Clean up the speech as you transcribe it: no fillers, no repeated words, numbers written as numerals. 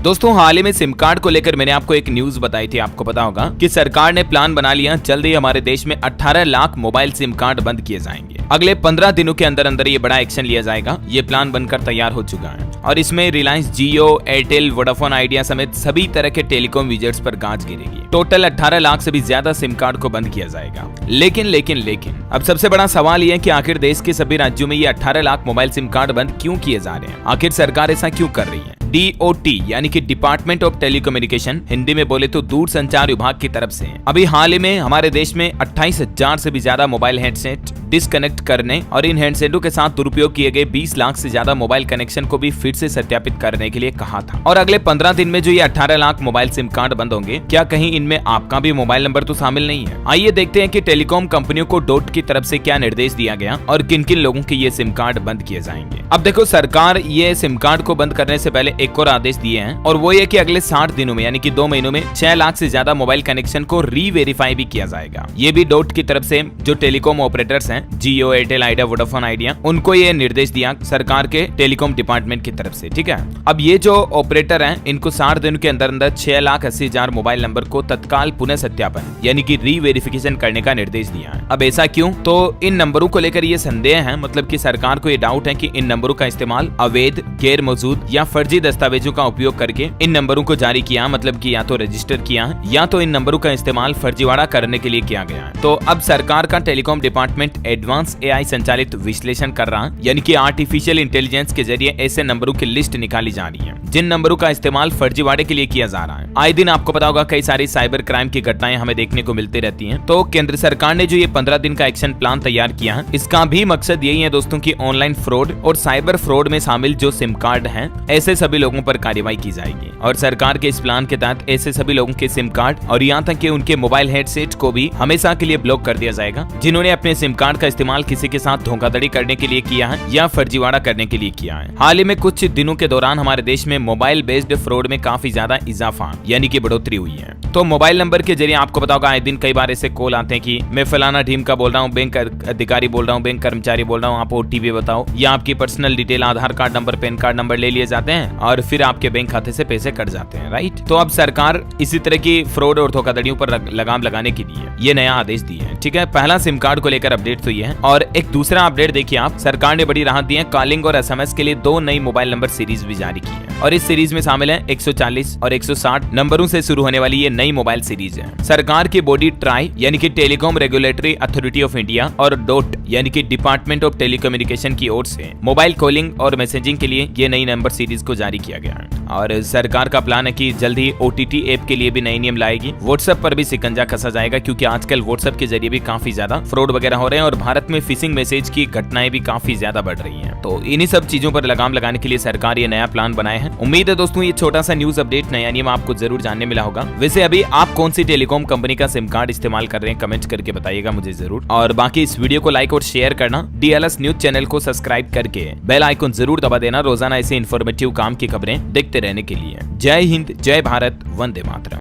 दोस्तों हाल ही में SIM card को लेकर मैंने आपको एक न्यूज बताई थी। आपको पता होगा कि सरकार ने प्लान बना लिया, जल्द ही हमारे देश में 18 लाख मोबाइल सिम कार्ड बंद किए जाएंगे। अगले 15 दिनों के अंदर अंदर ये बड़ा एक्शन लिया जाएगा। ये प्लान बनकर तैयार हो चुका है और इसमें रिलायंस जियो, एयरटेल, वोडाफोन आइडिया समेत सभी तरह के टेलीकॉम यूजर्स पर गाज गिरेगी। टोटल 18 लाख से भी ज्यादा सिम कार्ड को बंद किया जाएगा। लेकिन अब सबसे बड़ा सवाल ये है कि आखिर देश के सभी राज्यों में ये 18 लाख मोबाइल सिम कार्ड बंद क्यों किए जा रहे हैं? आखिर सरकार ऐसा क्यों कर रही है? DOT यानी कि डिपार्टमेंट ऑफ टेलीकम्युनिकेशन, हिंदी में बोले तो दूर संचार विभाग की तरफ से अभी हाल ही में हमारे देश में 28,000 से भी ज्यादा मोबाइल हैंडसेट डिस्कनेक्ट करने और इन हैंडसेटों के साथ दुरुपयोग किए गए 20 लाख से ज्यादा मोबाइल कनेक्शन को भी फिर से सत्यापित करने के लिए कहा था। और अगले 15 दिन में जो ये 18 लाख मोबाइल सिम कार्ड बंद होंगे, क्या कहीं इनमें आपका भी मोबाइल नंबर तो शामिल नहीं है? आइए देखते हैं कि टेलीकॉम कंपनियों को डॉट की तरफ से क्या निर्देश दिया गया और किन किन लोगों के ये सिम कार्ड बंद किए जाएंगे। अब देखो, सरकार ये सिम कार्ड को बंद करने से पहले एक और आदेश दिए हैं और वो ये कि अगले 60 दिनों में यानी कि 2 महीनों में 6 लाख से ज्यादा मोबाइल कनेक्शन को री-वेरीफाई भी किया जाएगा। ये भी डॉट की तरफ से जो टेलीकॉम ऑपरेटर्स हैं, जियो, एयरटेल, आइडिया, वोडाफोन आइडिया, उनको ये निर्देश दिया सरकार के टेलीकॉम डिपार्टमेंट की तरफ से। ठीक है, अब ये जो ऑपरेटर हैं, इनको 60 दिनों के अंदर अंदर 6,80,000 मोबाइल नंबर को तत्काल पुनः सत्यापन यानी कि री-वेरिफिकेशन करने का निर्देश दिया है। अब ऐसा क्यों? तो इन नंबरों को लेकर ये संदेह है, मतलब कि सरकार को ये डाउट है कि इन नंबरों का इस्तेमाल अवैध, गैर मौजूद या फर्जी दस्तावेजों का उपयोग करके इन नंबरों को जारी किया, मतलब कि या तो रजिस्टर किया या तो इन नंबरों का इस्तेमाल फर्जीवाड़ा करने के लिए किया गया है। तो अब सरकार का टेलीकॉम डिपार्टमेंट एडवांस AI संचालित विश्लेषण कर रहा है, यानी कि आर्टिफिशियल इंटेलिजेंस के जरिए ऐसे नंबरों की लिस्ट निकाली जा रही है जिन नंबरों का इस्तेमाल फर्जीवाड़े के लिए किया जा रहा है। आए दिन आपको पता होगा कई सारी साइबर क्राइम की घटनाएं हमें देखने को मिलती रहती हैं। तो केंद्र सरकार ने जो ये 15 दिन का एक्शन प्लान तैयार किया है, इसका भी मकसद यही है दोस्तों की ऑनलाइन फ्रॉड और साइबर फ्रॉड में शामिल जो सिम कार्ड हैं, ऐसे सभी लोगों पर कार्रवाई की जाएगी। और सरकार के इस प्लान के तहत ऐसे सभी लोगों के सिम कार्ड और यहाँ तक कि उनके मोबाइल हेडसेट को भी हमेशा के लिए ब्लॉक कर दिया जाएगा जिन्होंने अपने सिम कार्ड का इस्तेमाल किसी के साथ धोखाधड़ी करने के लिए किया है या फर्जीवाड़ा करने के लिए किया है। हाल ही में कुछ दिनों के दौरान हमारे देश में मोबाइल बेस्ड फ्रॉड में काफी ज्यादा इजाफा यानी कि बढ़ोतरी हुई है। तो मोबाइल नंबर के जरिए आपको पता होगा आए दिन कई बार ऐसे कॉल आते हैं कि मैं फलाना टीम का बोल रहा हूँ, बैंक अधिकारी बोल रहा हूँ, बैंक कर्मचारी बोल रहा हूँ, आप OTP बताओ, या आपकी personal detail, Aadhaar card number, PAN card number ले लिए जाते हैं और फिर आपके बैंक खाते से पैसे कट जाते हैं। राइट, तो अब सरकार इसी तरह की फ्रॉड और धोखाधड़ियों पर लगाम लगाने के लिए ये नया आदेश दिया है। ठीक है, पहला सिम कार्ड को लेकर अपडेट तो ये है और एक दूसरा अपडेट देखिए आप, सरकार ने बड़ी राहत दी है। कॉलिंग और SMS के लिए 2 नई मोबाइल नंबर सीरीज भी जारी की है और इस सीरीज में शामिल है 140 और 160 नंबरों से शुरू होने वाली ये नई मोबाइल सीरीज है। सरकार की बॉडी ट्राई यानी कि telecom regulatory authority of India और डॉट यानी कि डिपार्टमेंट ऑफ टेलीकम्युनिकेशन की ओर से मोबाइल कॉलिंग और मैसेजिंग के लिए ये नई नंबर सीरीज को जारी किया गया है। और सरकार का प्लान है कि जल्द ही OTT ऐप के लिए भी नए नियम लाएगी। व्हाट्सएप पर भी शिकंजा कसा जाएगा क्योंकि आजकल व्हाट्सएप के जरिए भी काफी ज्यादा फ्रॉड वगैरह हो रहे हैं और भारत में फिशिंग मैसेज की घटनाएं भी काफी ज्यादा बढ़ रही हैं। तो इन्हीं सब चीजों पर लगाम लगाने के लिए सरकार ये नया प्लान बनाए हैं। उम्मीद है दोस्तों ये छोटा सा न्यूज अपडेट, नया नियम आपको जरूर जानने मिला होगा। वैसे अभी आप कौन सी टेलीकॉम कंपनी का सिम कार्ड इस्तेमाल कर रहे हैं, कमेंट करके बताइएगा मुझे जरूर। और बाकी इस वीडियो को लाइक और शेयर करना, DLS न्यूज चैनल को सब्सक्राइब करके बेल आइकन जरूर दबा देना रोजाना ऐसे इन्फॉर्मेटिव काम की खबरें देखते रहने के लिए। जय हिंद, जय भारत, वंदे मातरम।